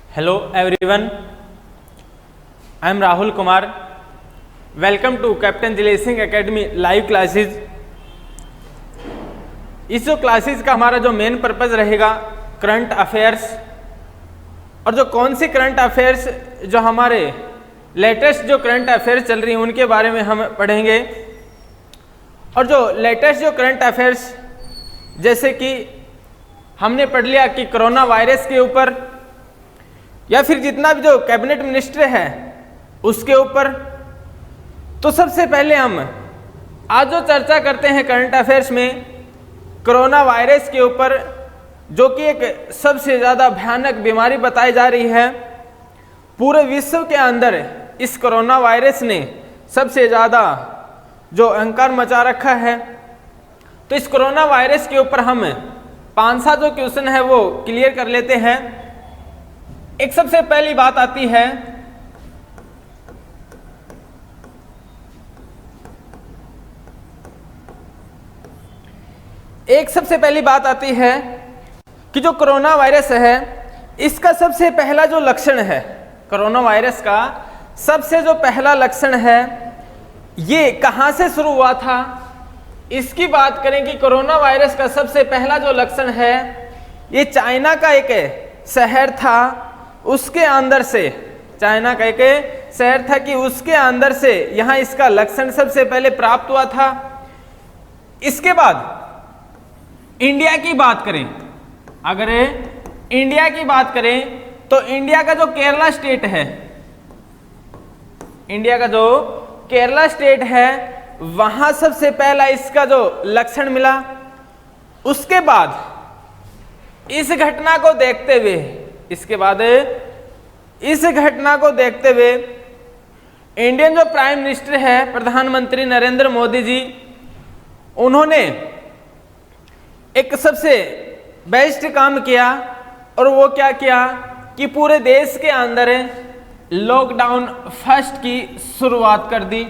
Hello everyone, I am Rahul Kumar. Welcome to Captain Dilip Singh Academy live classes. इस जो classes का हमारा जो मेन पर्पस रहेगा करंट अफेयर्स, और जो कौन सी करंट अफेयर्स जो हमारे लेटेस्ट जो करंट अफेयर्स चल रही हैं उनके बारे में हम पढ़ेंगे। और जो लेटेस्ट जो करंट अफेयर्स जैसे कि हमने पढ़ लिया कि कोरोना वायरस के ऊपर, या फिर जितना भी जो कैबिनेट मिनिस्टर है उसके ऊपर। तो सबसे पहले हम आज जो चर्चा करते हैं करंट अफेयर्स में कोरोना वायरस के ऊपर, जो कि एक सबसे ज़्यादा भयानक बीमारी बताई जा रही है। पूरे विश्व के अंदर इस कोरोना वायरस ने सबसे ज़्यादा जो अहंकार मचा रखा है। तो इस कोरोना वायरस के ऊपर हम 5-7 जो क्वेश्चन है वो क्लियर कर लेते हैं। एक सबसे पहली बात आती है कि जो कोरोना वायरस है इसका सबसे पहला जो लक्षण है, कोरोना वायरस का सबसे जो पहला लक्षण है ये कहां से शुरू हुआ था, इसकी बात करें कि कोरोना वायरस का सबसे पहला जो लक्षण है ये चाइना का एक शहर था, उसके अंदर से, चाइना का एक शहर था कि उसके अंदर से यहाँ इसका लक्षण सबसे पहले प्राप्त हुआ था। इसके बाद इंडिया की बात करें, अगर इंडिया की बात करें तो इंडिया का जो केरला स्टेट है, इंडिया का जो केरला स्टेट है वहां सबसे पहला इसका जो लक्षण मिला। उसके बाद इस घटना को देखते हुए, इसके बाद इस घटना को देखते हुए इंडियन जो प्राइम मिनिस्टर है प्रधानमंत्री नरेंद्र मोदी जी, उन्होंने एक सबसे बेस्ट काम किया। और वो क्या किया कि पूरे देश के अंदर लॉकडाउन फर्स्ट की शुरुआत कर दी,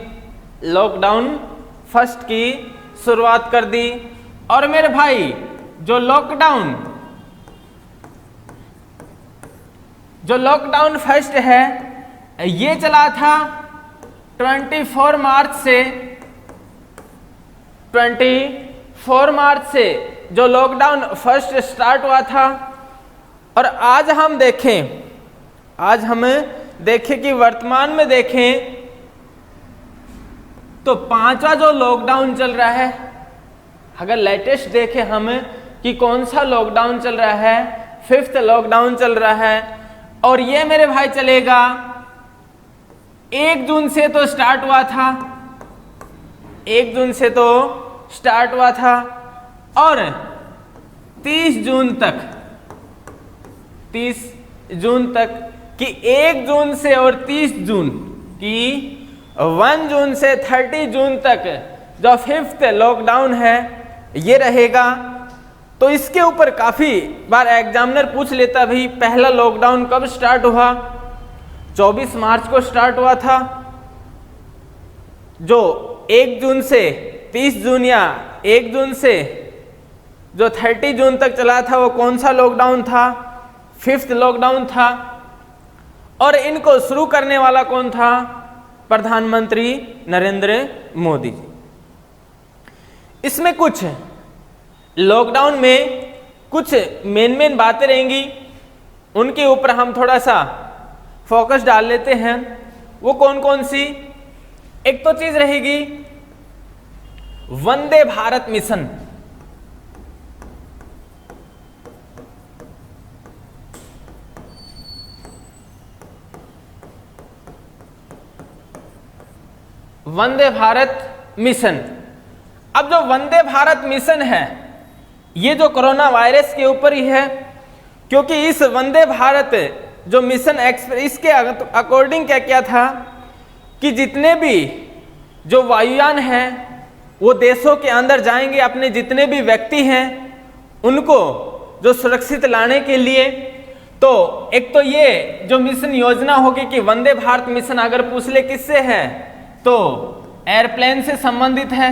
लॉकडाउन फर्स्ट की शुरुआत कर दी। और मेरे भाई जो लॉकडाउन फर्स्ट है ये चला था 24 मार्च से जो लॉकडाउन फर्स्ट स्टार्ट हुआ था। और आज हम देखें कि वर्तमान में देखें तो 5वां जो लॉकडाउन चल रहा है। अगर लेटेस्ट देखें हम कि कौन सा लॉकडाउन चल रहा है, 5th लॉकडाउन चल रहा है। और ये मेरे भाई चलेगा 1 जून से तो स्टार्ट हुआ था, 1 जून से तो स्टार्ट हुआ था और 30 जून तक कि 1 जून से और 30 जून की 1 जून से 30 जून तक जो 5th लॉकडाउन है ये रहेगा। तो इसके ऊपर काफी बार एग्जामिनर पूछ लेता भाई पहला लॉकडाउन कब स्टार्ट हुआ। 24 मार्च को स्टार्ट हुआ था। जो 1 जून से 30 जून या 1 जून से जो 30 जून तक चला था वो कौन सा लॉकडाउन था, 5th लॉकडाउन था। और इनको शुरू करने वाला कौन था, प्रधानमंत्री नरेंद्र मोदी जी। इसमें कुछ लॉकडाउन में कुछ मेन बातें रहेंगी, उनके ऊपर हम थोड़ा सा फोकस डाल लेते हैं। वो कौन कौन सी, एक तो चीज रहेगी वंदे भारत मिशन। वंदे भारत मिशन। अब जो वंदे भारत मिशन है ये जो कोरोना वायरस के ऊपर ही है, क्योंकि इस वंदे भारत जो मिशन इसके अकॉर्डिंग क्या किया था कि जितने भी जो वायुयान हैं वो देशों के अंदर जाएंगे, अपने जितने भी व्यक्ति हैं उनको जो सुरक्षित लाने के लिए। तो एक तो ये जो मिशन योजना होगी कि वंदे भारत मिशन अगर पूछ ले किससे है तो एयरप्लेन से संबंधित है,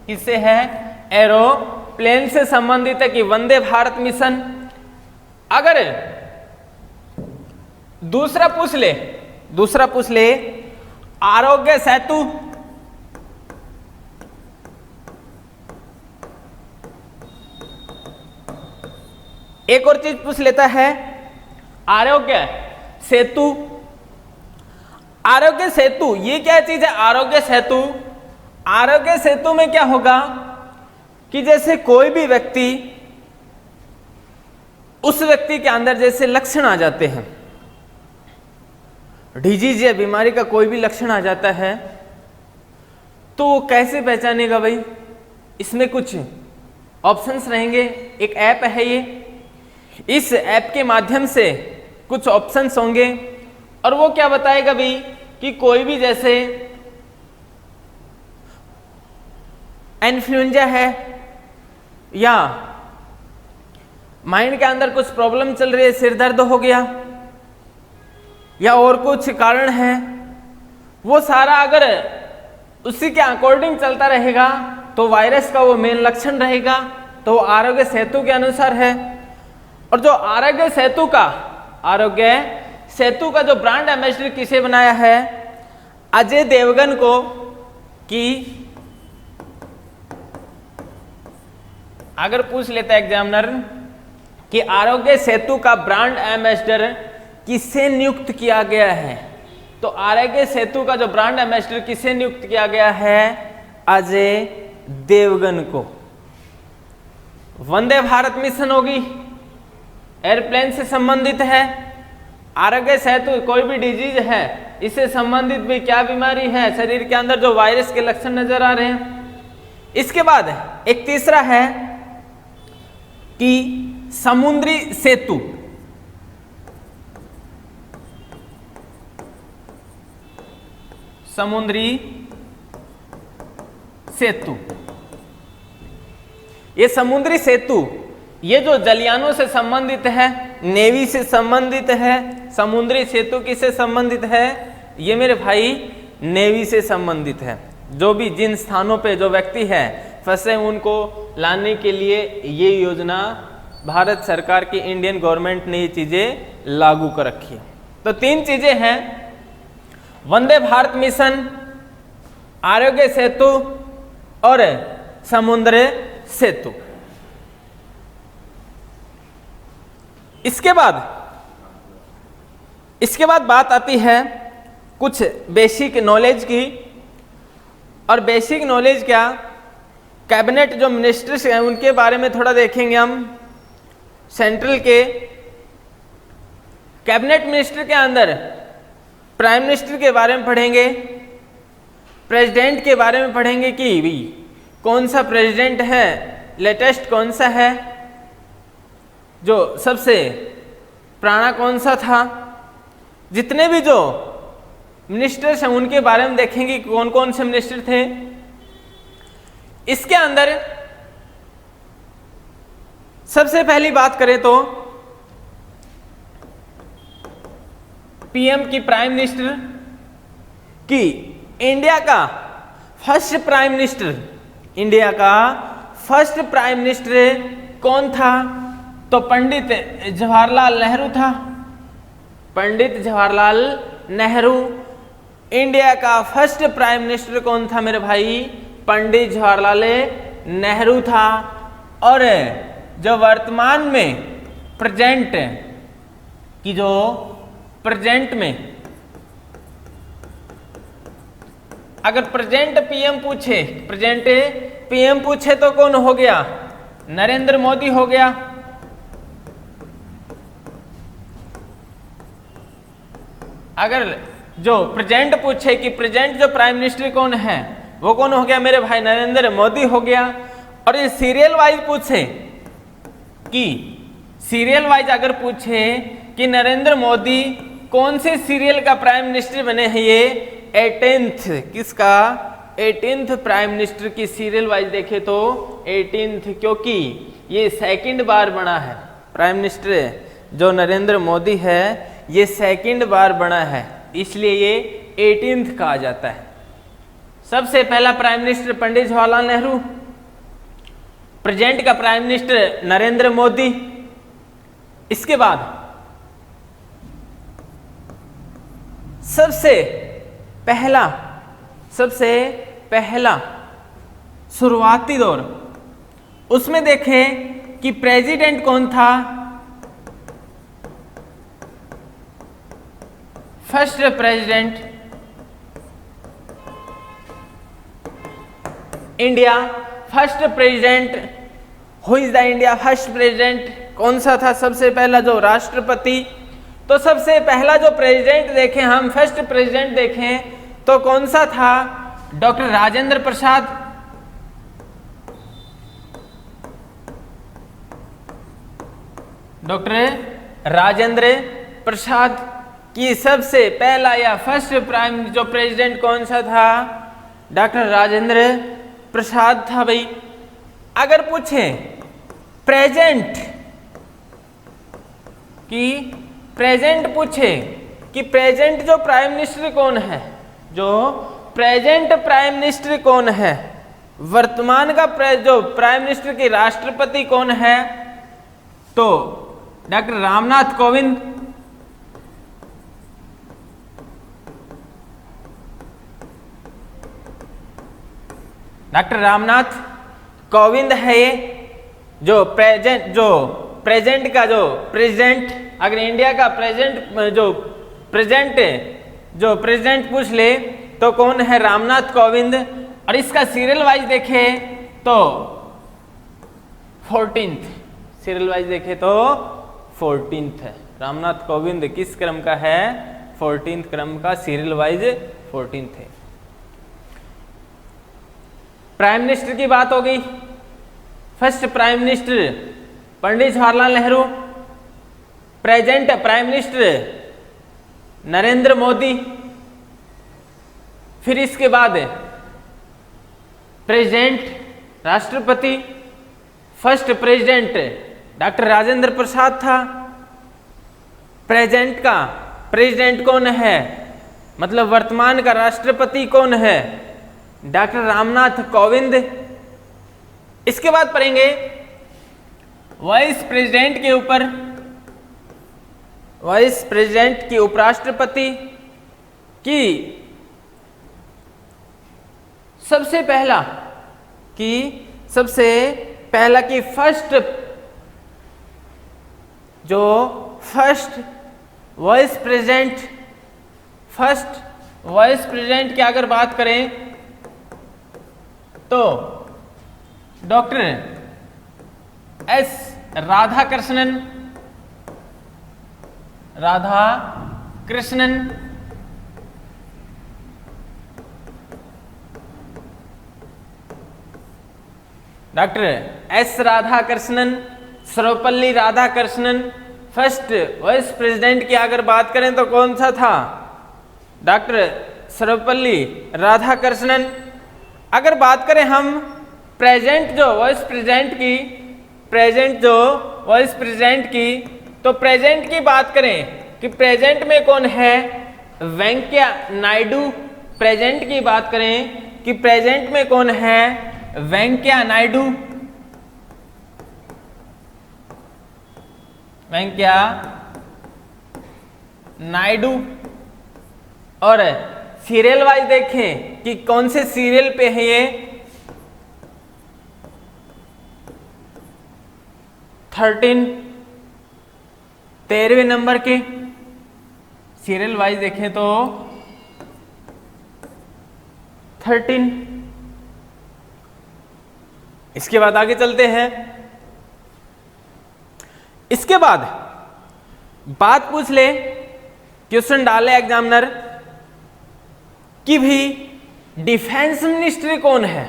किससे है, एरोप्लेन से संबंधित है कि वंदे भारत मिशन। अगर दूसरा पूछ ले आरोग्य सेतु। एक और चीज पूछ लेता है आरोग्य सेतु। आरोग्य सेतु ये क्या चीज है? आरोग्य सेतु में क्या होगा कि जैसे कोई भी व्यक्ति, उस व्यक्ति के अंदर जैसे लक्षण आ जाते हैं, डिजीज या बीमारी का कोई भी लक्षण आ जाता है, तो वो कैसे पहचानेगा भाई? इसमें कुछ ऑप्शंस रहेंगे। एक ऐप है ये, इस ऐप के माध्यम से कुछ ऑप्शंस होंगे और वो क्या बताएगा भाई कि कोई भी जैसे इन्फ्लुएंजा है या माइंड के अंदर कुछ प्रॉब्लम चल रही है, सिर दर्द हो गया या और कुछ कारण है, वो सारा अगर उसी के अकॉर्डिंग चलता रहेगा तो वायरस का वो मेन लक्षण रहेगा। तो आरोग्य सेतु के अनुसार है। और जो आरोग्य सेतु का जो ब्रांड एम्बेसडर किसे बनाया है? अजय देवगन को। कि अगर पूछ लेता है एग्जामिनर कि आरोग्य सेतु का ब्रांड एम्बेसडर किसे नियुक्त किया गया है, तो आरोग्य सेतु का जो ब्रांड एम्बेसडर किसे नियुक्त किया गया है? अजय देवगन को। वंदे भारत मिशन होगी, एयरप्लेन से संबंधित है। आरोग्य सेतु कोई भी डिजीज है, इससे संबंधित भी क्या बीमारी है, शरीर के अंदर जो वायरस के लक्षण नजर आ रहे हैं। इसके बाद एक तीसरा है कि समुद्री सेतु। ये समुद्री सेतु ये जो जलयानों से संबंधित है, नेवी से संबंधित है। समुद्री सेतु किससे संबंधित है? ये मेरे भाई नेवी से संबंधित है। जो भी जिन स्थानों पे जो व्यक्ति है फंसे, उनको लाने के लिए ये योजना भारत सरकार की, इंडियन गवर्नमेंट ने ये चीजें लागू कर रखी है। तो तीन चीजें हैं, वंदे भारत मिशन, आरोग्य सेतु और समुद्री सेतु। इसके बाद बात आती है कुछ बेसिक नॉलेज की। और बेसिक नॉलेज क्या? कैबिनेट जो मिनिस्टर्स हैं उनके बारे में थोड़ा देखेंगे हम। सेंट्रल के कैबिनेट मिनिस्टर के अंदर प्राइम मिनिस्टर के बारे में पढ़ेंगे, प्रेसिडेंट के बारे में पढ़ेंगे कि भी कौन सा प्रेसिडेंट है, लेटेस्ट कौन सा है, जो सबसे पुराना कौन सा था। जितने भी जो मिनिस्टर्स हैं उनके बारे में देखेंगे कौन कौन से मिनिस्टर थे। इसके अंदर सबसे पहली बात करें तो पीएम की प्राइम मिनिस्टर की, इंडिया का फर्स्ट प्राइम मिनिस्टर कौन था? तो पंडित जवाहरलाल नेहरू था। पंडित जवाहरलाल नेहरू। इंडिया का फर्स्ट प्राइम मिनिस्टर कौन था मेरे भाई? पंडित जवाहरलाल नेहरू था। और जो वर्तमान में प्रेजेंट में अगर प्रेजेंट पीएम पूछे तो कौन हो गया? नरेंद्र मोदी हो गया। अगर जो प्रेजेंट पूछे कि प्रेजेंट जो प्राइम मिनिस्टर कौन है, वो कौन हो गया मेरे भाई? नरेंद्र मोदी हो गया। और ये सीरियल वाइज पूछे अगर पूछे कि नरेंद्र मोदी कौन से सीरियल का प्राइम मिनिस्टर बने हैं? ये 18th किसका? 18th प्राइम मिनिस्टर की सीरियल वाइज देखे तो 18th, क्योंकि ये सेकंड बार बना है प्राइम मिनिस्टर। जो नरेंद्र मोदी है ये सेकंड बार बना है, इसलिए ये 18th कहा जाता है। सबसे पहला prime minister Pandit Jawaharlal Nehru, present का प्राइम मिनिस्टर नरेंद्र मोदी। इसके बाद सबसे पहला शुरुआती दौर, उसमें देखें कि प्रेसिडेंट कौन था। First president India, first president, who is the India first president, कौन सा था सबसे पहला जो राष्ट्रपति। तो सबसे पहला जो प्रेसिडेंट देखें हम, फर्स्ट प्रेसिडेंट देखें तो कौन सा था, डॉक्टर राजेंद्र प्रसाद। डॉक्टर राजेंद्र प्रसाद की सबसे पहला या फर्स्ट प्राइम जो प्रेसिडेंट कौन सा था, डॉक्टर राजेंद्र प्रसाद था भाई। अगर पूछें प्रेजेंट पूछे कि प्रेजेंट जो प्राइम मिनिस्टर कौन है, जो प्रेजेंट प्राइम मिनिस्टर कौन है, वर्तमान का जो प्राइम मिनिस्टर की राष्ट्रपति कौन है, तो डॉक्टर रामनाथ कोविंद। डॉक्टर रामनाथ कोविंद है ये जो प्रेजेंट का जो प्रेसिडेंट, अगर इंडिया का प्रेसिडेंट पूछ ले तो कौन है, रामनाथ कोविंद। और इसका सीरियल वाइज देखे तो 14th, सीरियल वाइज देखे तो 14th है। रामनाथ कोविंद किस क्रम का है, 14th क्रम का, सीरियल वाइज 14th है। प्राइम मिनिस्टर की बात हो गई। First prime minister Pandit Jawaharlal Nehru, present prime minister Narendra Modi. फिर इसके बाद प्रेसिडेंट राष्ट्रपति, first president doctor Rajendra Prasad था। प्रेजेंट का प्रेसिडेंट कौन है, मतलब वर्तमान का राष्ट्रपति कौन है, डॉक्टर रामनाथ कोविंद। इसके बाद पढ़ेंगे वाइस प्रेसिडेंट के ऊपर, वाइस प्रेसिडेंट की उपराष्ट्रपति की सबसे पहला की फर्स्ट वाइस प्रेसिडेंट की अगर बात करें तो doctor S Radhakrishnan. Doctor S Radhakrishnan, Sarvepalli Radhakrishnan. First vice president की अगर बात करें तो कौन सा था, डॉक्टर सर्वपल्ली राधाकृष्णन। अगर बात करें हम प्रेजेंट जो वाइस प्रेसिडेंट की, तो प्रेजेंट की बात करें कि प्रेजेंट में कौन है, वेंकैया नायडू। प्रेजेंट की बात करें कि प्रेजेंट में कौन है, वेंकैया नायडू। और सीरियल वाइज देखें कि कौन से सीरियल पे है ये, 13वें नंबर के सीरियल वाइज देखें तो 13। इसके बाद आगे चलते हैं। इसके बाद बात पूछ ले, क्वेश्चन डाले एग्जामिनर कि भी डिफेंस मिनिस्टर कौन है,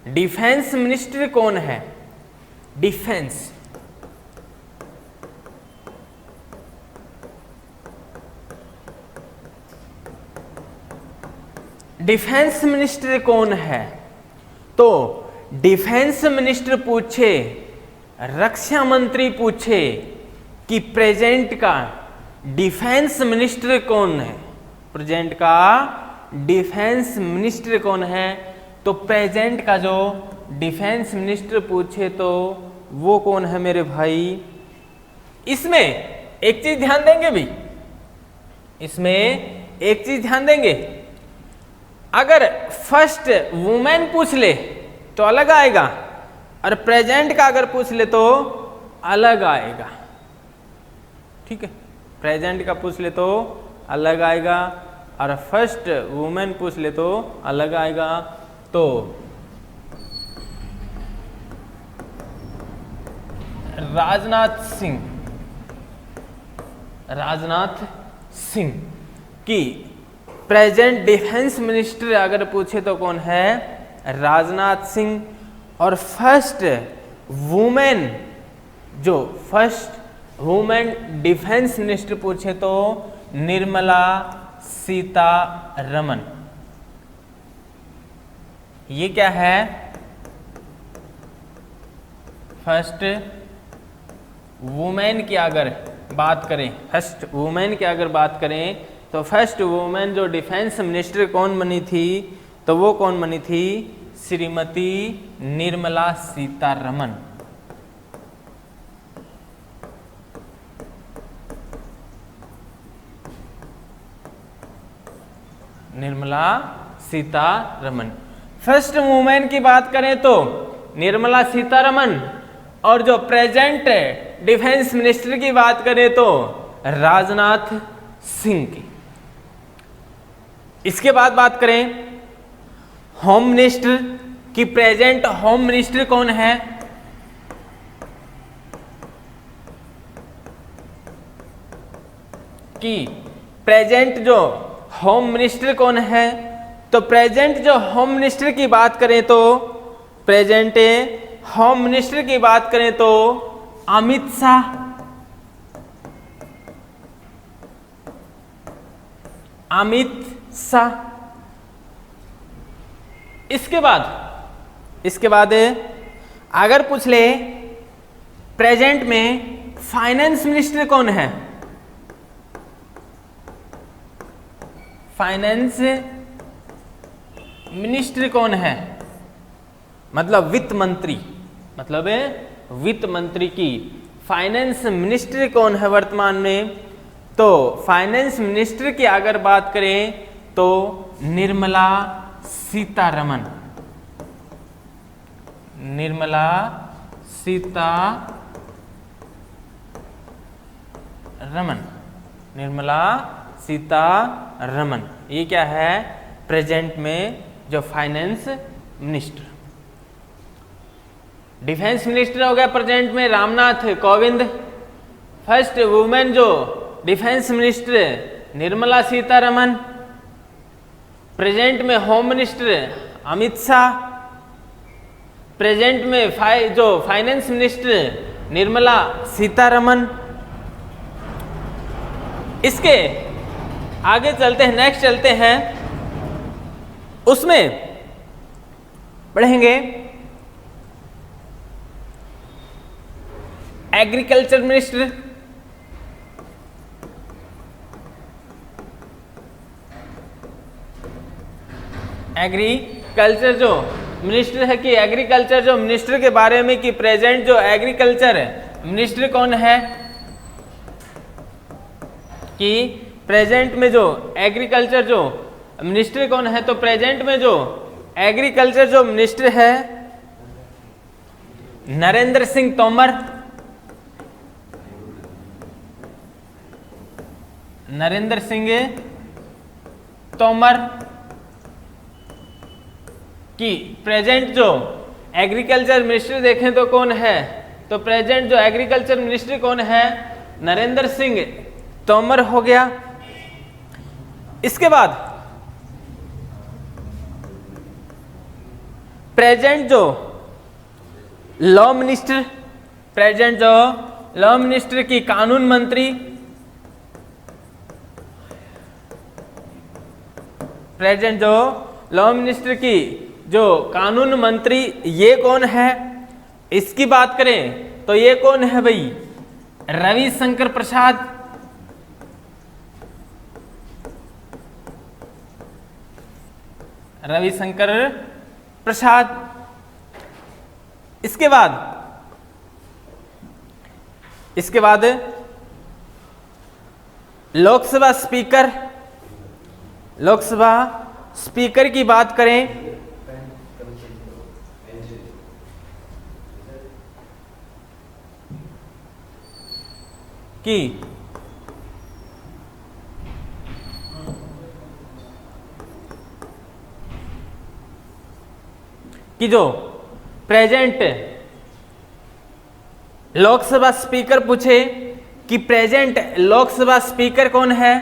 डिफेंस मिनिस्टर कौन है, डिफेंस मिनिस्टर कौन है। तो डिफेंस मिनिस्टर पूछे, रक्षा मंत्री पूछे कि प्रेजेंट का डिफेंस मिनिस्टर कौन है, प्रेजेंट का डिफेंस मिनिस्टर कौन है, तो प्रेजेंट का जो डिफेंस मिनिस्टर पूछे तो वो कौन है मेरे भाई। इसमें एक चीज ध्यान देंगे भी, इसमें एक चीज ध्यान देंगे, अगर फर्स्ट वुमेन पूछ ले तो अलग आएगा, और प्रेजेंट का अगर पूछ ले तो अलग आएगा। ठीक है, प्रेजेंट का पूछ ले तो अलग आएगा, और फर्स्ट वुमेन पूछ ले तो अलग आएगा। तो राजनाथ सिंह की प्रेजेंट डिफेंस मिनिस्टर अगर पूछे तो कौन है? राजनाथ सिंह। और फर्स्ट वुमेन डिफेंस मिनिस्टर पूछे तो निर्मला सीतारमन। ये क्या है? फर्स्ट वुमेन की अगर बात करें, तो फर्स्ट वुमेन जो डिफेंस मिनिस्टर कौन बनी थी? तो वो कौन बनी थी? श्रीमती निर्मला सीतारमन। निर्मला सीतारमन। फर्स्ट वुमेन की बात करें तो निर्मला सीतारमन, और जो प्रेजेंट डिफेंस मिनिस्टर की बात करें तो राजनाथ सिंह की। इसके बाद बात करें होम मिनिस्टर की, प्रेजेंट होम मिनिस्टर कौन है? कि प्रेजेंट जो होम मिनिस्टर कौन है? तो प्रेजेंट जो होम मिनिस्टर की बात करें तो प्रेजेंट होम मिनिस्टर की बात करें तो अमित शाह। इसके बाद अगर पूछ ले प्रेजेंट में फाइनेंस मिनिस्टर कौन है? फाइनेंस मिनिस्टर कौन है? मतलब वित्त मंत्री की फाइनेंस मिनिस्टर कौन है वर्तमान में? तो फाइनेंस मिनिस्टर की अगर बात करें तो निर्मला सीतारमन। निर्मला सीतारमन। ये क्या है? प्रेजेंट में जो फाइनेंस मिनिस्टर। डिफेंस मिनिस्टर हो गया प्रेजेंट में रामनाथ कोविंद। फर्स्ट वुमेन जो defence minister Nirmala Sitharaman. Present में home minister Amit Shah. Present में जो फाइनेंस मिनिस्टर निर्मला सीतारमन। इसके आगे चलते हैं, नेक्स्ट चलते हैं, उसमें पढ़ेंगे एग्रीकल्चर मिनिस्टर। एग्रीकल्चर जो मिनिस्टर है, कि एग्रीकल्चर जो मिनिस्टर के बारे में कि प्रेजेंट जो एग्रीकल्चर मिनिस्टर कौन है? कि प्रेजेंट में जो एग्रीकल्चर जो मिनिस्टर कौन है? तो प्रेजेंट में जो एग्रीकल्चर जो मिनिस्टर है नरेंद्र सिंह तोमर। नरेंद्र सिंह तोमर की प्रेजेंट जो एग्रीकल्चर मिनिस्टर देखें तो कौन है? तो प्रेजेंट जो एग्रीकल्चर मिनिस्टर कौन है? नरेंद्र सिंह तोमर हो गया। इसके बाद प्रेजेंट जो लॉ मिनिस्टर, प्रेजेंट जो लॉ मिनिस्टर की कानून मंत्री। प्रेजेंट जो लॉ मिनिस्टर की जो कानून मंत्री, ये कौन है? इसकी बात करें तो ये कौन है भाई? रविशंकर प्रसाद। रविशंकर प्रसाद। इसके बाद लोकसभा स्पीकर लोकसभा स्पीकर की बात करें कि जो प्रेजेंट लोकसभा स्पीकर पूछे कि प्रेजेंट लोकसभा स्पीकर कौन है,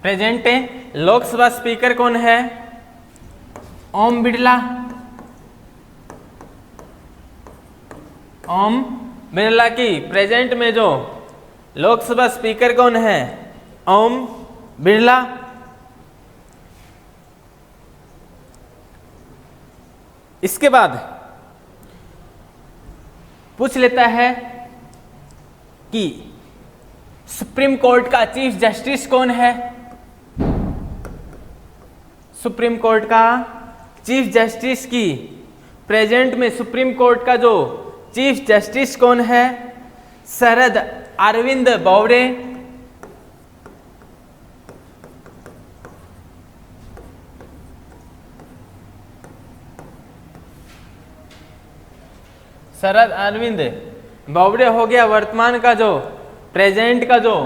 प्रेजेंट लोकसभा स्पीकर कौन है, ओम बिरला। ओम बिरला की प्रेजेंट में जो लोकसभा स्पीकर कौन है, ओम बिरला। इसके बाद पूछ लेता है कि सुप्रीम कोर्ट का चीफ जस्टिस कौन है, सुप्रीम कोर्ट का चीफ जस्टिस की प्रेजेंट में सुप्रीम कोर्ट का जो चीफ जस्टिस कौन है, शरद अरविंद बोबड़े। शरद अरविंद बोबड़े हो गया वर्तमान का जो प्रेजेंट का जो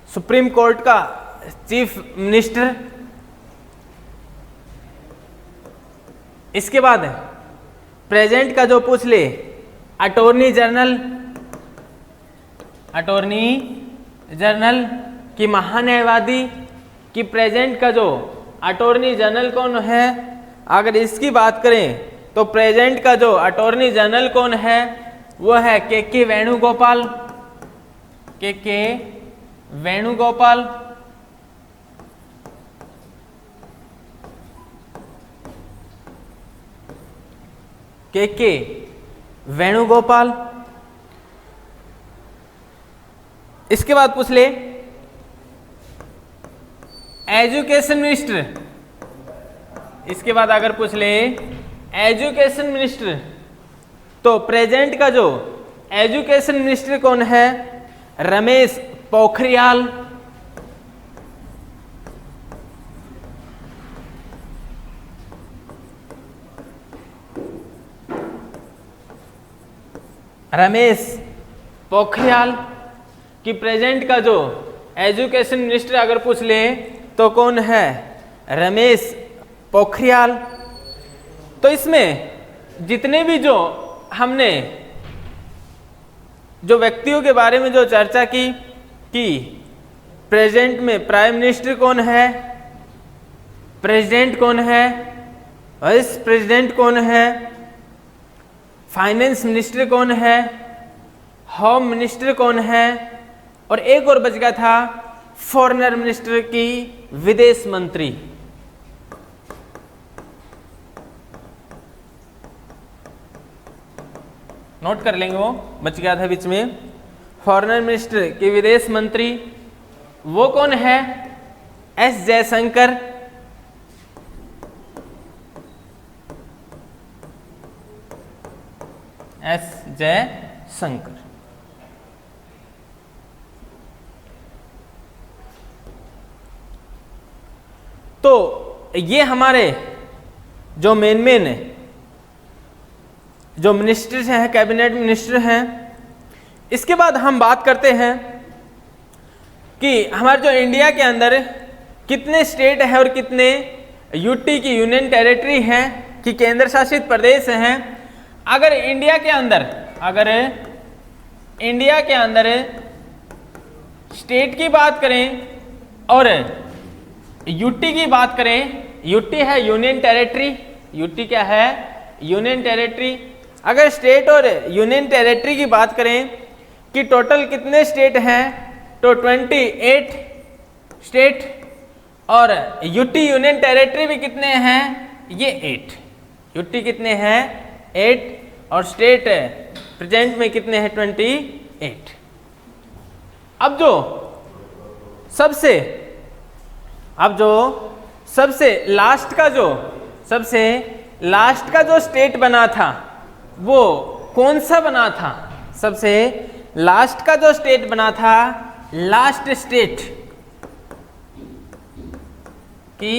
सुप्रीम कोर्ट का चीफ मिनिस्टर। इसके बाद प्रेजेंट का जो पूछ ले अटॉर्नी जनरल, अटॉर्नी जनरल की महान्यायवादी की प्रेजेंट का जो अटॉर्नी जनरल कौन है, अगर इसकी बात करें तो प्रेजेंट का जो अटॉर्नी जनरल कौन है वो है के वेणुगोपाल, के वेणुगोपाल। के वेणुगोपाल। इसके बाद पूछ ले एजुकेशन मिनिस्टर, इसके बाद अगर पूछ ले एजुकेशन मिनिस्टर तो प्रेजेंट का जो एजुकेशन मिनिस्टर कौन है, रमेश पोखरियाल। रमेश पोखरियाल की प्रेजेंट का जो एजुकेशन मिनिस्टर अगर पूछ ले तो कौन है, रमेश पोखरियाल। तो इसमें जितने भी जो हमने जो व्यक्तियों के बारे में जो चर्चा की कि प्रेजेंट में प्राइम मिनिस्टर कौन है, प्रेसिडेंट कौन है, वाइस प्रेसिडेंट कौन है, फाइनेंस मिनिस्टर कौन है, होम मिनिस्टर कौन है, और एक और बच गया था फॉरेनर मिनिस्टर की विदेश मंत्री। नोट कर लेंगे, वो बच गया था बीच में, फॉरेनर मिनिस्टर की विदेश मंत्री वो कौन है, एस जयशंकर। एस जयशंकर। तो ये हमारे जो मेन जो मिनिस्टर्स हैं, कैबिनेट मिनिस्टर हैं। इसके बाद हम बात करते हैं कि हमारे जो इंडिया के अंदर कितने स्टेट है और कितने यूटी की यूनियन टेरिटरी हैं कि केंद्र शासित प्रदेश हैं। अगर इंडिया के अंदर स्टेट की बात करें और यूटी की बात करें, यूटी है यूनियन टेरिटरी, यूटी क्या है, यूनियन टेरिटरी। अगर स्टेट और यूनियन टेरिटरी की बात करें कि टोटल कितने स्टेट हैं, तो 28 स्टेट, और यूटी यूनियन टेरिटरी भी कितने हैं, ये 8। यूटी कितने हैं, 8, और स्टेट प्रेजेंट में कितने हैं, 28। अब जो सबसे लास्ट का जो स्टेट बना था वो कौन सा बना था? सबसे लास्ट का जो स्टेट बना था, लास्ट स्टेट कि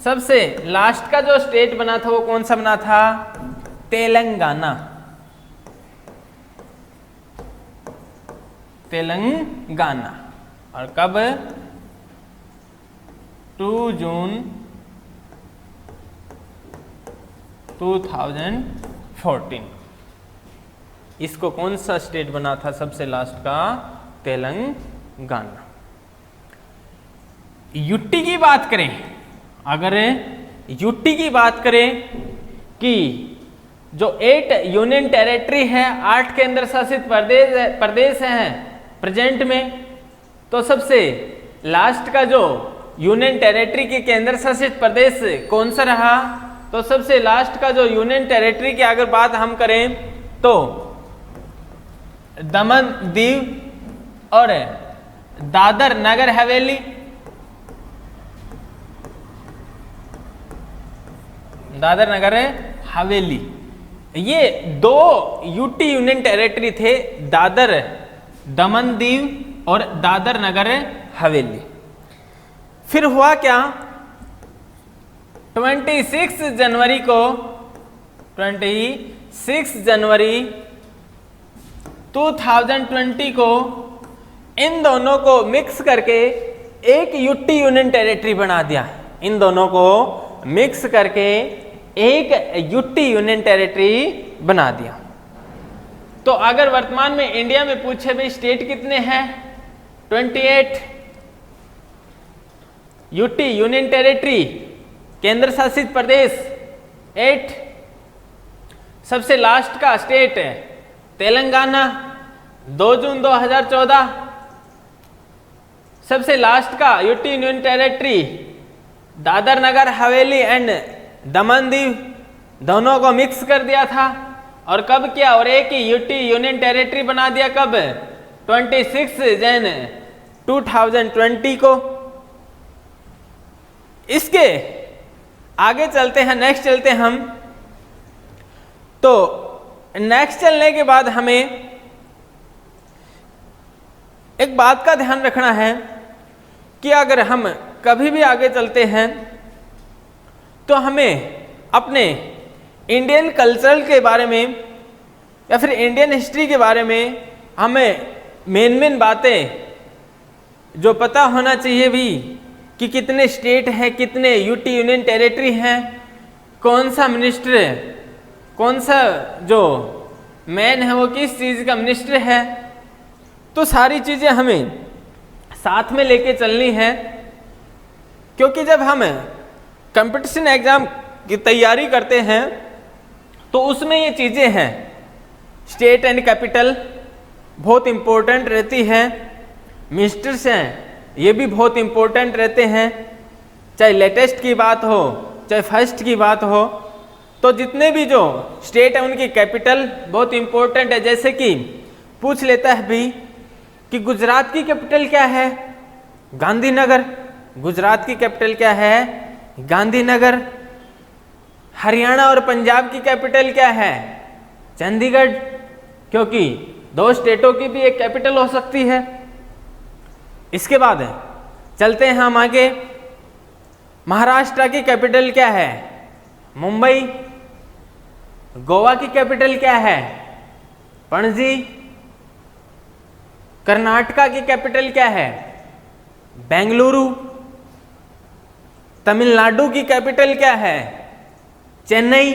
सबसे लास्ट का जो स्टेट बना था वो कौन सा बना था? तेलंगाना। तेलंगाना। और कब? 2 जून 2014। इसको कौन सा स्टेट बना था सबसे लास्ट का? तेलंगाना। यूटी की बात करें, अगर यूटी की बात करें कि जो 8 यूनियन टेरिटरी है, 8 केंद्र शासित प्रदेश हैं प्रेजेंट में, तो सबसे लास्ट का जो यूनियन टेरिटरी के केंद्र शासित प्रदेश कौन सा रहा? तो सबसे लास्ट का जो यूनियन टेरिटरी की अगर बात हम करें तो दमन दीव और दादर नगर हवेली। दादर नगर हवेली, ये 2 यूटी यूनियन टेरिटरी थे, दादर दमन दीव और दादर नगर हवेली। फिर हुआ क्या? 26 जनवरी 2020 को इन दोनों को मिक्स करके एक यूटी यूनियन टेरिटरी बना दिया। इन दोनों को मिक्स करके एक यूटी यूनियन टेरिटरी बना दिया। तो अगर वर्तमान में इंडिया में पूछे भाई स्टेट कितने हैं? 28 यूटी यूनियन टेरिटरी, केंद्र शासित प्रदेश 8, सबसे लास्ट का स्टेट है तेलंगाना 2 जून 2014, सबसे लास्ट का UT union territory Dadar Nagar Haveli and Daman Diu, दोनों को मिक्स कर दिया था। और कब किया? और एक ही यूटी यूनियन टेरिटरी बना दिया। कब? 26 जनवरी 2020 को। इसके आगे चलते हैं, नेक्स्ट चलते हैं हम। तो नेक्स्ट चलने के बाद हमें एक बात का ध्यान रखना है कि अगर हम कभी भी आगे चलते हैं तो हमें अपने इंडियन कल्चर के बारे में या फिर इंडियन हिस्ट्री के बारे में हमें मेन बातें जो पता होना चाहिए भी कि कितने स्टेट हैं, कितने यूटी यूनियन टेरिटरी हैं, कौन सा मिनिस्टर है, कौन सा जो मैन है वो किस चीज़ का मिनिस्टर है। तो सारी चीज़ें हमें साथ में लेके चलनी है, क्योंकि जब हम कंपटीशन एग्ज़ाम की तैयारी करते हैं तो उसमें ये चीज़ें हैं, स्टेट एंड कैपिटल बहुत इम्पोर्टेंट रहती है, मिनिस्टर्स हैं ये भी बहुत इम्पोर्टेंट रहते हैं, चाहे लेटेस्ट की बात हो चाहे फर्स्ट की बात हो। तो जितने भी जो स्टेट है उनकी कैपिटल बहुत इम्पोर्टेंट है। जैसे कि पूछ लेता है भी कि गुजरात की कैपिटल क्या है? गांधीनगर। गुजरात की कैपिटल क्या है? गांधीनगर। हरियाणा और पंजाब की कैपिटल क्या है? चंडीगढ़, क्योंकि 2 स्टेटों की भी एक कैपिटल हो सकती है। इसके बाद चलते हैं हम आगे। महाराष्ट्र की कैपिटल क्या है? मुंबई। गोवा की कैपिटल क्या है? पणजी। कर्नाटका की कैपिटल क्या है? बेंगलुरु। तमिलनाडु की कैपिटल क्या है? चेन्नई।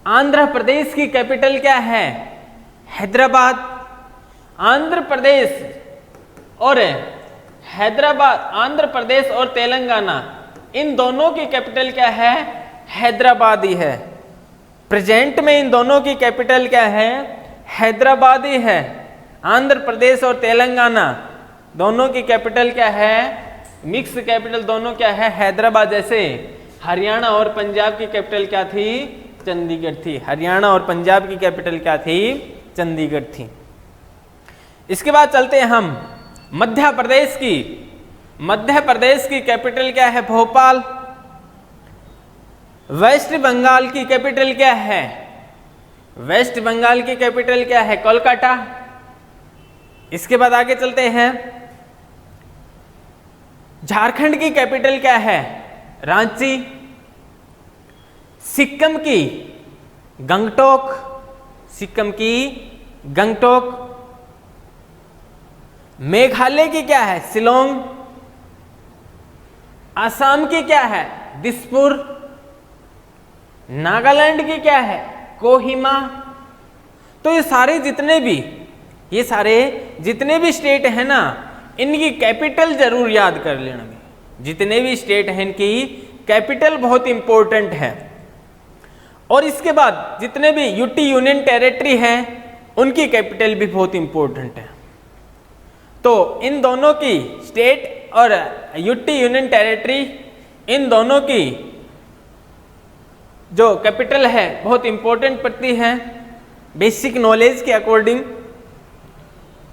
आंध्र प्रदेश की कैपिटल क्या है? हैदराबाद। आंध्र प्रदेश और हैदराबाद, आंध्र प्रदेश और तेलंगाना, इन दोनों की कैपिटल क्या है? हैदराबाद ही है। प्रेजेंट में इन दोनों की कैपिटल क्या है? हैदराबाद ही है। आंध्र प्रदेश और तेलंगाना दोनों की कैपिटल क्या है? मिक्स कैपिटल दोनों क्या है? हैदराबाद। जैसे हरियाणा और पंजाब की कैपिटल क्या थी? चंडीगढ़ थी। हरियाणा और पंजाब की कैपिटल क्या थी? चंडीगढ़ थी। इसके बाद चलते हैं हम मध्य प्रदेश की। मध्य प्रदेश की कैपिटल क्या है? भोपाल। वेस्ट बंगाल की कैपिटल क्या है? वेस्ट बंगाल की कैपिटल क्या है? कोलकाता। इसके बाद आगे चलते हैं। झारखंड की कैपिटल क्या है? रांची। सिक्किम की गंगटोक। सिक्किम की गंगटोक। मेघालय की क्या है? शिलोंग। असम की क्या है? दिसपुर। नागालैंड की क्या है? कोहिमा। तो ये सारे जितने भी स्टेट हैं ना, इनकी कैपिटल जरूर याद कर लेना। जितने भी स्टेट हैं इनकी कैपिटल बहुत इंपॉर्टेंट है। और इसके बाद जितने भी यूटी यूनियन टेरिटरी हैं उनकी कैपिटल भी बहुत इंपॉर्टेंट है। तो इन दोनों की स्टेट और यूटी यूनियन टेरिटरी, इन दोनों की जो कैपिटल है बहुत इंपॉर्टेंट पड़ती है। बेसिक नॉलेज के अकॉर्डिंग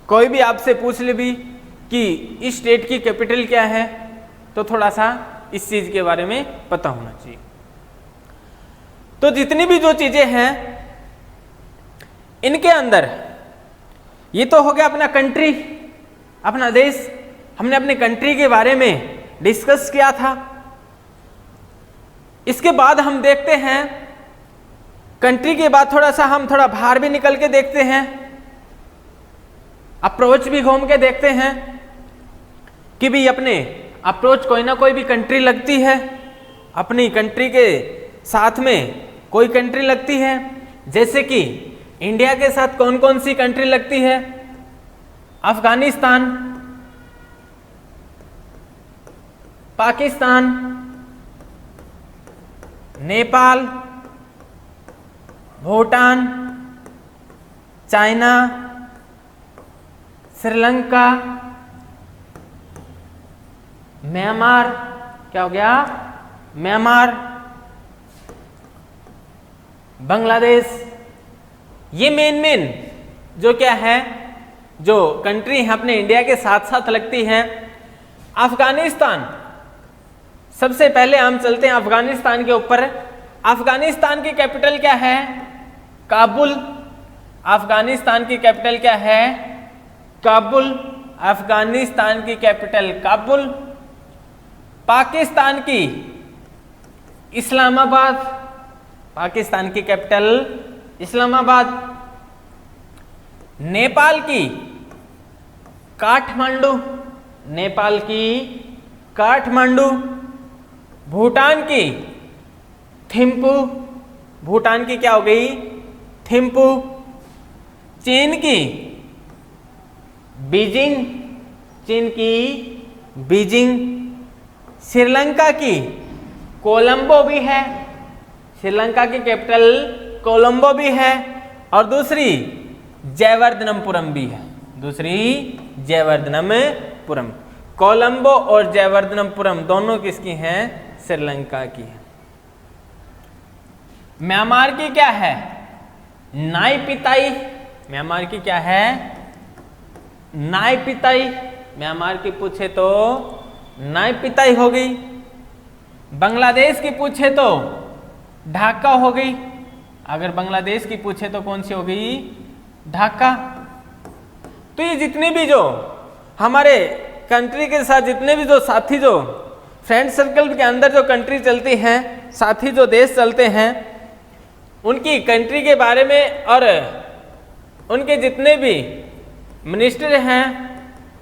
कोई भी आपसे पूछ ले भी कि इस स्टेट की कैपिटल क्या है, तो थोड़ा सा इस चीज के बारे में पता होना चाहिए। तो जितनी भी जो चीजें हैं इनके अंदर, ये तो हो गया अपना कंट्री, अपना देश। हमने अपने कंट्री के बारे में डिस्कस किया था। इसके बाद हम देखते हैं, कंट्री के बाद हम थोड़ा बाहर भी निकल के देखते हैं, अप्रोच भी घूम के देखते हैं कि भी अपने अप्रोच कोई ना कोई भी कंट्री लगती है, अपनी कंट्री के साथ में कोई कंट्री लगती है। जैसे कि इंडिया के साथ कौन कौन सी कंट्री लगती है? अफगानिस्तान, पाकिस्तान, नेपाल, भूटान, चाइना, श्रीलंका, म्यांमार, क्या हो गया? म्यांमार, बांग्लादेश। ये मेन जो क्या है, जो कंट्री है अपने इंडिया के साथ साथ लगती हैं। अफगानिस्तान, सबसे पहले हम चलते हैं अफगानिस्तान के ऊपर। अफगानिस्तान की कैपिटल क्या है? काबुल। अफगानिस्तान की कैपिटल क्या है? काबुल। अफगानिस्तान की कैपिटल काबुल। पाकिस्तान की इस्लामाबाद। पाकिस्तान की कैपिटल इस्लामाबाद। नेपाल की काठमांडू। नेपाल की काठमांडू। भूटान की थिम्पू। भूटान की क्या हो गई? थिम्पू। चीन की बीजिंग। चीन की बीजिंग। श्रीलंका की कोलंबो भी है। श्रीलंका की कैपिटल कोलंबो भी है। और दूसरी जयवर्धनपुरम भी है। दूसरी जयवर्धनपुरम। कोलंबो और जयवर्धनपुरम दोनों किसकी हैं? श्रीलंका की है। म्यांमार की क्या है? नाइपिताई। म्यांमार की क्या है? नाइपिताई। म्यांमार की पूछे तो नाइपिताई हो गई। बांग्लादेश की पूछे तो ढाका हो गई। अगर बांग्लादेश की पूछे तो कौन सी हो गई? ढाका। तो ये जितने भी जो हमारे कंट्री के साथ जितने भी जो साथी, जो फ्रेंड सर्कल के अंदर जो कंट्री चलती हैं, साथी जो देश चलते हैं, उनकी कंट्री के बारे में और उनके जितने भी मिनिस्टर हैं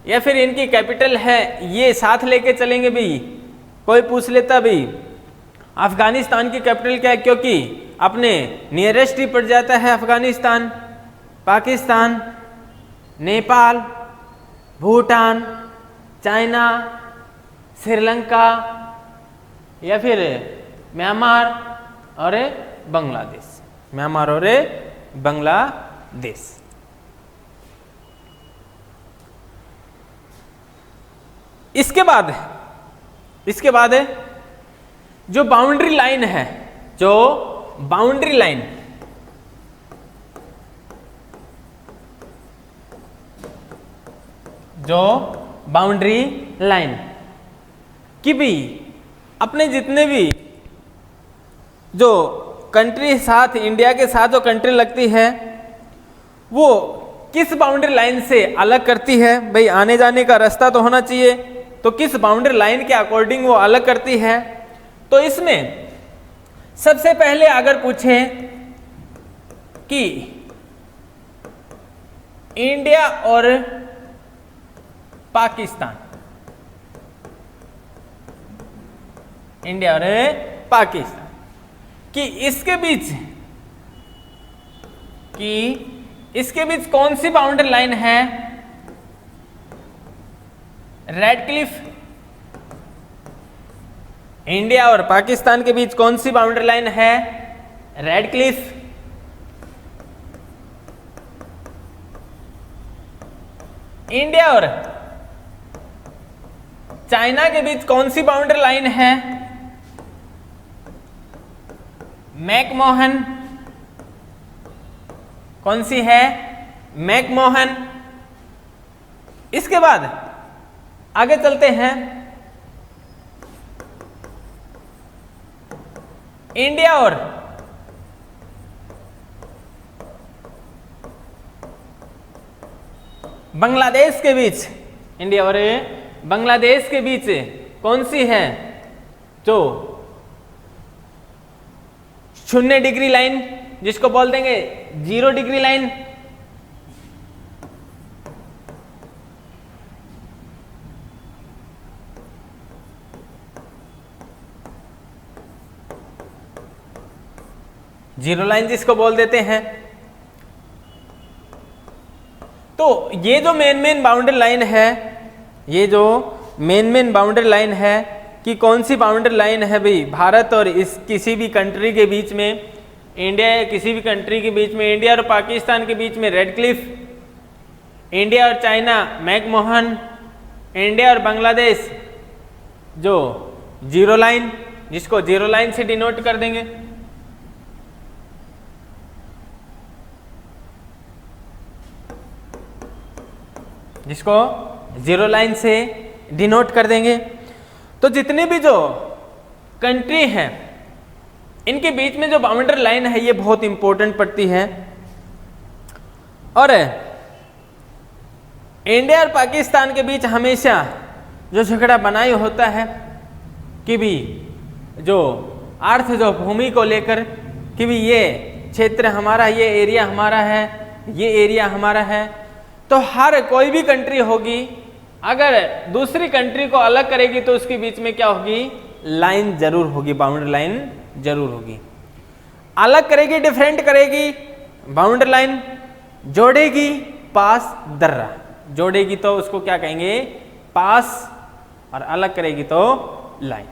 या फिर इनकी कैपिटल है, ये साथ लेके चलेंगे भी। कोई पूछ लेता भी अफगानिस्तान की कैपिटल क्या है, क्योंकि अपने नियरेस्ट ही पड़ जाता है अफगानिस्तान, पाकिस्तान, नेपाल, भूटान, चाइना, श्रीलंका या फिर म्यांमार और बांग्लादेश। म्यांमार और बांग्लादेश। इसके बाद जो बाउंड्री लाइन है, जो बाउंड्री लाइन, जो बाउंड्री लाइन, कि भाई अपने जितने भी जो कंट्री साथ इंडिया के साथ जो कंट्री लगती है वो किस बाउंड्री लाइन से अलग करती है। भाई आने जाने का रास्ता तो होना चाहिए, तो किस बाउंड्री लाइन के अकॉर्डिंग वो अलग करती है। तो इसमें सबसे पहले अगर पूछें कि इंडिया और पाकिस्तान, इंडिया और पाकिस्तान कि इसके बीच कौन सी बाउंड्री लाइन है। रेडक्लिफ, इंडिया और पाकिस्तान के बीच कौन सी बाउंड्री लाइन है। रेडक्लिफ। इंडिया और चाइना के बीच कौन सी बाउंड्री लाइन है। मैकमोहन। कौन सी है। मैकमोहन। इसके बाद आगे चलते हैं। इंडिया और बांग्लादेश के बीच, इंडिया और बांग्लादेश के बीच कौन सी है जो 0 डिग्री लाइन, जिसको बोल देंगे 0 डिग्री लाइन। जीरो लाइन जिसको बोल देते हैं। तो ये जो मेन बाउंड्री लाइन है, ये जो मेन बाउंड्री लाइन है कि कौन सी बाउंड्री लाइन है भाई भारत और इस किसी भी कंट्री के बीच में, इंडिया या किसी भी कंट्री के बीच में, इंडिया और पाकिस्तान के बीच में रेडक्लिफ, इंडिया और चाइना मैकमोहन, इंडिया और बांग्लादेश जो 0 लाइन, जिसको 0 लाइन से डिनोट कर देंगे। जिसको 0 लाइन से डिनोट कर देंगे। तो जितने भी जो कंट्री हैं इनके बीच में जो बाउंड्री लाइन है ये बहुत इंपॉर्टेंट पड़ती है। और इंडिया और पाकिस्तान के बीच हमेशा जो झगड़ा बनाई होता है कि भी जो अर्थ जो भूमि को लेकर कि भी ये क्षेत्र हमारा, ये एरिया हमारा है, ये एरिया हमारा है। तो हर कोई भी कंट्री होगी अगर दूसरी कंट्री को अलग करेगी तो उसके बीच में क्या होगी, लाइन जरूर होगी, बाउंड्री लाइन जरूर होगी। अलग करेगी, डिफरेंट करेगी, बाउंड्री लाइन जोड़ेगी, पास दर्रा जोड़ेगी तो उसको क्या कहेंगे, पास, और अलग करेगी तो लाइन।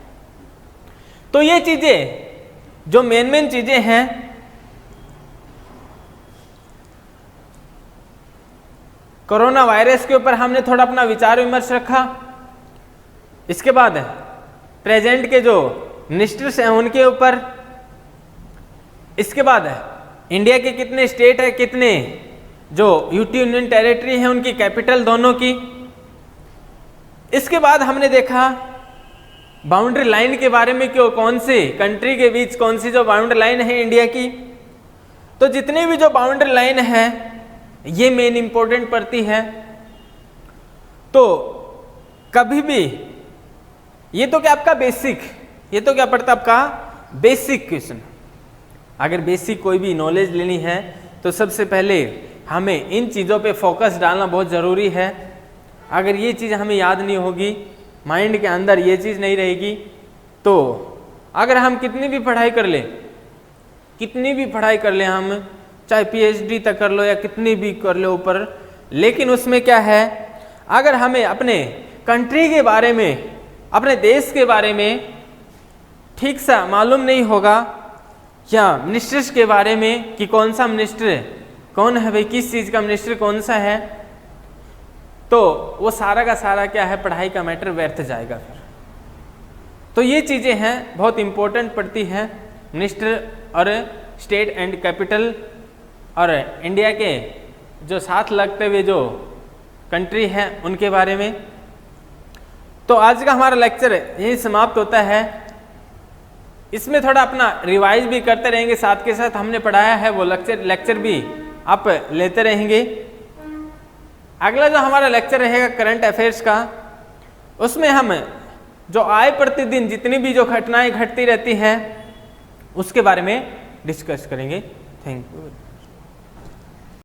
तो ये चीजें जो मेन चीजें हैं कोरोना वायरस के ऊपर हमने थोड़ा अपना विचार विमर्श रखा। इसके बाद प्रेजेंट के जो मिनिस्टर्स हैं उनके ऊपर, इसके बाद इंडिया के कितने स्टेट है, कितने जो यूनियन टेरिटरी है उनकी कैपिटल दोनों की। इसके बाद हमने देखा बाउंड्री लाइन के बारे में, क्यों कौन से कंट्री के बीच कौन सी जो बाउंड्री लाइन है इंडिया की। तो जितनी भी जो बाउंड्री लाइन है ये मेन इंपॉर्टेंट पड़ती है। तो कभी भी ये तो क्या आपका बेसिक, ये तो क्या पड़ता आपका बेसिक क्वेश्चन। अगर बेसिक कोई भी नॉलेज लेनी है तो सबसे पहले हमें इन चीज़ों पे फोकस डालना बहुत ज़रूरी है। अगर ये चीज़ हमें याद नहीं होगी, माइंड के अंदर ये चीज़ नहीं रहेगी, तो अगर हम कितनी भी पढ़ाई कर लें हम चाहे पीएचडी तक कर लो या कितनी भी कर लो ऊपर, लेकिन उसमें क्या है, अगर हमें अपने कंट्री के बारे में, अपने देश के बारे में ठीक सा मालूम नहीं होगा, या मिनिस्टर्स के बारे में कि कौन सा मिनिस्टर कौन है भाई, किस चीज़ का मिनिस्टर कौन सा है, तो वो सारा का सारा क्या है, पढ़ाई का मैटर व्यर्थ जाएगा फिर। तो ये चीज़ें हैं बहुत इंपॉर्टेंट पड़ती हैं, मिनिस्टर और स्टेट एंड कैपिटल और इंडिया के जो साथ लगते हुए जो कंट्री हैं उनके बारे में। तो आज का हमारा लेक्चर यही समाप्त होता है। इसमें थोड़ा अपना रिवाइज भी करते रहेंगे, साथ के साथ हमने पढ़ाया है वो लेक्चर भी आप लेते रहेंगे। अगला जो हमारा लेक्चर रहेगा करंट अफेयर्स का, उसमें हम जो आए प्रतिदिन जितनी भी जो घटनाएं घटती रहती हैं उसके बारे में डिस्कस करेंगे। Thank you.